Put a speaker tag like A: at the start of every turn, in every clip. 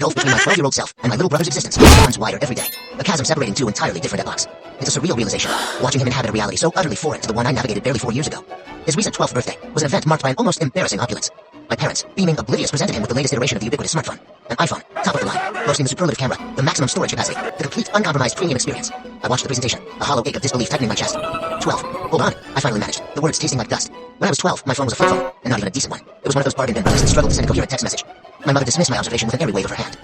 A: gulf between my 12-year-old self and my little brother's existence becomes wider every day. A chasm separating two entirely different epochs. It's a surreal realization, watching him inhabit a reality so utterly foreign to the one I navigated barely 4 years ago. His recent 12th birthday was an event marked by an almost embarrassing opulence. My parents, beaming oblivious, presented him with the latest iteration of the ubiquitous smartphone. An iPhone, top of the line, boasting the superlative camera, the maximum storage capacity, the complete uncompromised premium experience. I watched the presentation, a hollow ache of disbelief tightening my chest. 12. Hold on, I finally managed, the words tasting like dust. When I was 12, my phone was a flip phone, and not even a decent one. It was one of those bargain bin brothers that struggled to send a coherent text message. My mother dismissed my observation with an airy wave of her hand.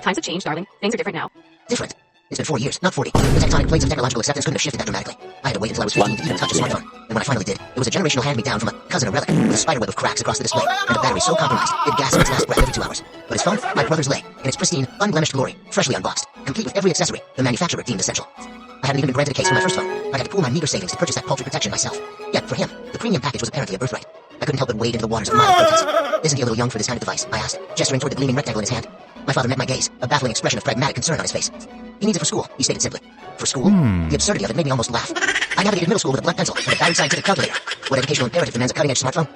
B: Times have changed, darling. Things are different now.
A: Different? It's been 4 years, not 40. The tectonic plates of technological acceptance couldn't have shifted that dramatically. I had to wait until I was 15 to even touch a smartphone. And when I finally did, it was a generational hand-me-down from a cousin or relic, with a spiderweb of cracks across the display, and a battery so compromised, it gasped its last breath every 2 hours. But his phone, my brother's lay, in its pristine, unblemished glory, freshly unboxed, complete with every accessory the manufacturer deemed essential. I hadn't even been granted a case for my first phone. I had to pool my meager savings to purchase that paltry protection myself. Yet, for him, the premium package was apparently a birthright. I couldn't help but wade into the waters of mild protest. Isn't he a little young for this kind of device? I asked, gesturing toward the gleaming rectangle in his hand. My father met my gaze, a baffling expression of pragmatic concern on his face. He needs it for school, he stated simply. For school? The absurdity of it made me almost laugh. I navigated middle school with a blunt pencil and a battered scientific calculator. What educational imperative demands a cutting-edge smartphone?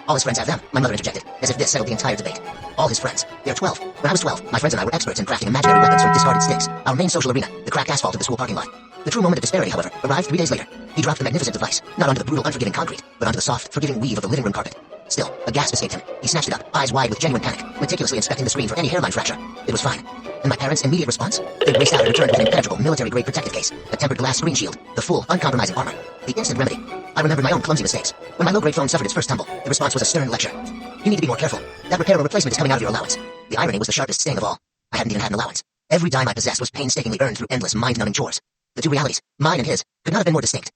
A: All his friends have them, my mother interjected, as if this settled the entire debate. All his friends. They're 12. When I was 12, my friends and I were experts in crafting imaginary weapons from discarded sticks. Our main social arena, the cracked asphalt of the school parking lot. The true moment of disparity, however, arrived 3 days later. He dropped the magnificent device, not onto the brutal, unforgiving concrete, but onto the soft, forgiving weave of the living room carpet. Still, a gasp escaped him. He snatched it up, eyes wide with genuine panic, meticulously inspecting the screen for any hairline fracture. It was fine. And my parents' immediate response? They raced out and returned with an impenetrable military-grade protective case, a tempered glass screen shield, the full, uncompromising armor. The instant remedy. I remembered my own clumsy mistakes. When my low-grade phone suffered its first tumble, the response was a stern lecture. You need to be more careful. That repair or replacement is coming out of your allowance. The irony was the sharpest sting of all. I hadn't even had an allowance. Every dime I possessed was painstakingly earned through endless mind-numbing chores. The two realities, mine and his, could not have been more distinct.